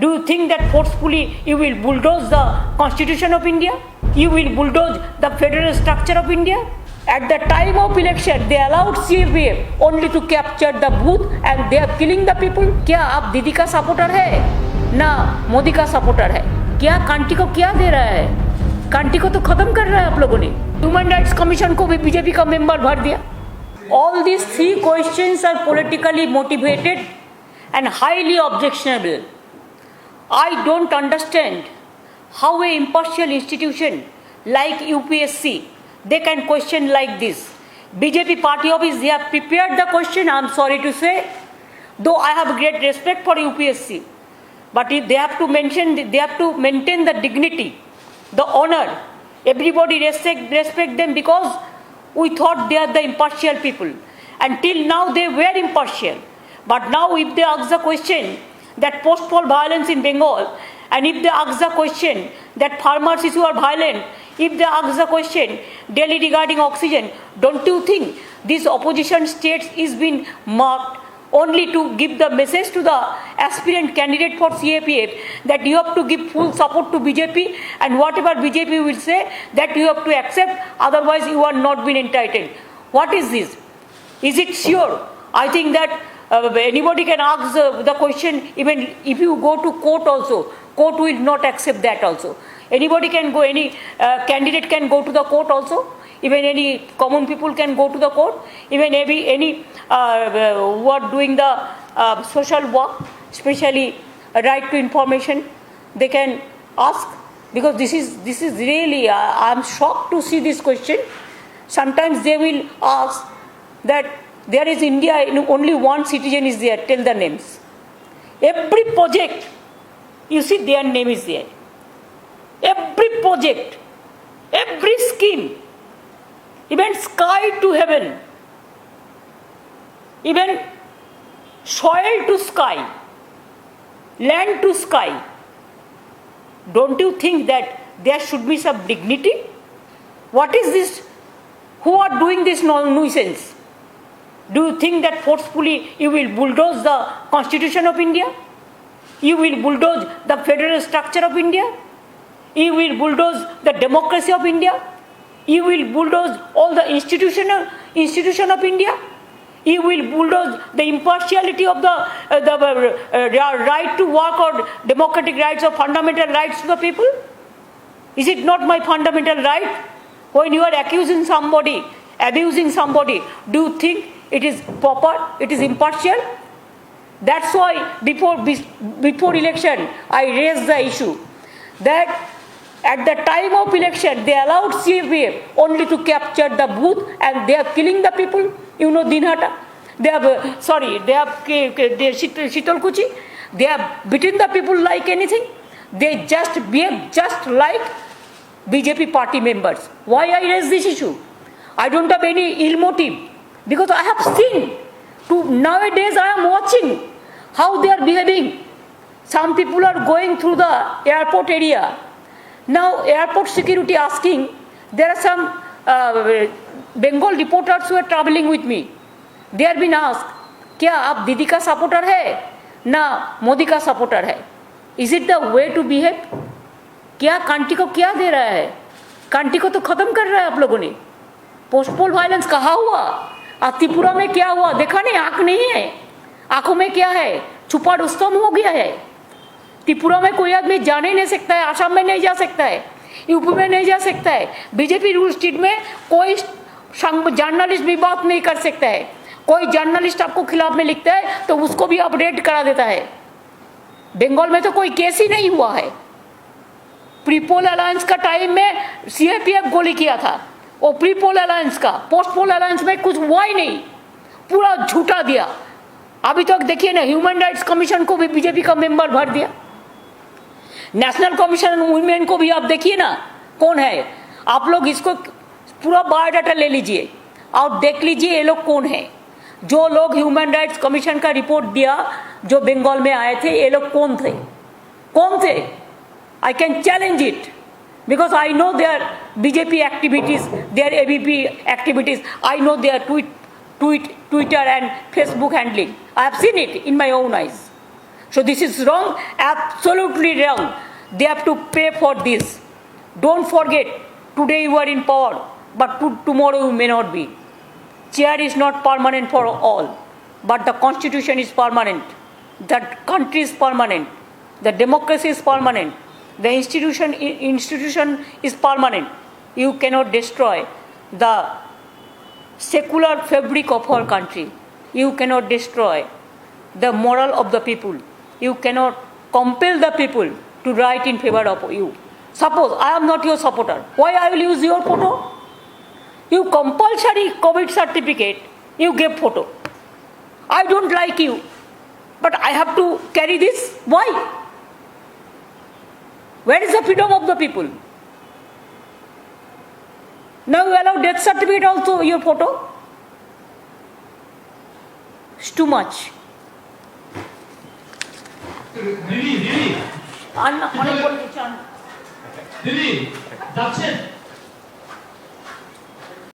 Do you think that forcefully you will bulldoze the Constitution of India? You will bulldoze the federal structure of India? At the time of election, they allowed CFA only to capture the booth and they are killing the people. क्या आप दीदी का supporter है ना मोदी का supporter है? क्या कांटी को क्या दे रहा है? कांटी को तो खत्म कर रहा है आप लोगों ने. ह्यूमन राइट्स कमीशन को भी बीजेपी का मेंबर भर दिया. All these three questions are politically motivated and highly objectionable. I don't understand how an impartial institution like UPSC, they can question like this. BJP party office, they have prepared the question, I'm sorry to say, though I have great respect for UPSC. But if they have to maintain the dignity, the honor. Everybody respect them because we thought they are the impartial people. Until now they were impartial. But now if they ask the question that post-poll violence in Bengal, and if they ask the question that farmers issue are violent, if they ask the question Delhi regarding oxygen, don't you think this opposition states is being marked only to give the message to the aspirant candidate for CAPF that you have to give full support to BJP and whatever BJP will say that you have to accept, otherwise you are not being entitled. What is this? Is it sure? I think that anybody can ask the question, even if you go to court also, court will not accept that also. Anybody can go, any candidate can go to the court also. Even any common people can go to the court. Even any who are doing the social work, especially right to information, they can ask. Because this is really, I am shocked to see this question. Sometimes they will ask that there is India, only one citizen is there, tell the names. Every project, you see their name is there. Every project, every scheme, even sky to heaven, even soil to sky, land to sky. Don't you think that there should be some dignity? What is this? Who are doing this nuisance? Do you think that forcefully you will bulldoze the Constitution of India? You will bulldoze the federal structure of India? You will bulldoze the democracy of India? You will bulldoze all the institution of India? You will bulldoze the impartiality of the right to work or democratic rights or fundamental rights to the people? Is it not my fundamental right? When you are accusing somebody, abusing somebody, do you think it is proper, it is impartial? That's why before election, I raised the issue that at the time of election, they allowed CFA only to capture the booth and they are killing the people. You know Dinhata. They have Shitalkuchi. They have beaten the people like anything. They just behave just like BJP party members. Why I raise this issue? I don't have any ill motive. Because I have seen, nowadays I am watching how they are behaving. Some people are going through the airport area. Now airport security asking, there are some Bengal reporters who are traveling with me. They are being asked, क्या आप दीदी का supporter है ना मोदी का supporter है? Is it the way to behave? क्या कांटी को क्या दे रहा है? कांटी को तो खत्म कर रहा है आप लोगों ने. पोस्टपोल वायलेंस कहाँ हुआ? त्रिपुरा में क्या हुआ? देखा नहीं, आंख नहीं है, आंखों में क्या है? छुपा रुस्तम हो गया है. त्रिपुरा में कोई आदमी जाने नहीं सकता है, आसाम में नहीं जा सकता है, यूपी में नहीं जा सकता है. बीजेपी रूल स्टेट में कोई जर्नलिस्ट भी बात नहीं कर सकता है. कोई जर्नलिस्ट आपको खिलाफ में लिखता है तो उसको भी आप रेड करा देता है. बंगाल में तो कोई केस ही नहीं हुआ है. प्रीपोल अलायंस का टाइम में सीएपीएफ गोली किया था, वो प्रीपोल अलायंस का. पोस्टपोल अलायंस में कुछ हुआ ही नहीं, पूरा झूठा दिया. अभी तक देखिए ना, ह्यूमन राइट्स कमीशन को भी बीजेपी का मेंबर भर दिया. नेशनल कमीशन वुमेन को भी आप देखिए ना कौन है. आप लोग इसको पूरा बायोडाटा ले लीजिए और देख लीजिए ये लोग कौन है. जो लोग ह्यूमन राइट्स कमीशन का रिपोर्ट दिया, जो बंगाल में आए थे, ये लोग कौन थे? कौन थे? I can challenge it because I know their BJP activities, their ABP activities. I know their Twitter and Facebook handling. I have seen it in my own eyes. So this is wrong, absolutely wrong. They have to pay for this. Don't forget, today you are in power, but tomorrow you may not be. Chair is not permanent for all, but the constitution is permanent. The country is permanent. The democracy is permanent. The institution is permanent. You cannot destroy the secular fabric of our country. You cannot destroy the moral of the people. You cannot compel the people to write in favor of you. Suppose I am not your supporter. Why I will use your photo? You compulsory COVID certificate, you gave photo. I don't like you, but I have to carry this. Why? Where is the freedom of the people? Now you allow death certificate also, your photo? It's too much. দিদি অনেক বলে কিছু দিদি যাচ্ছেন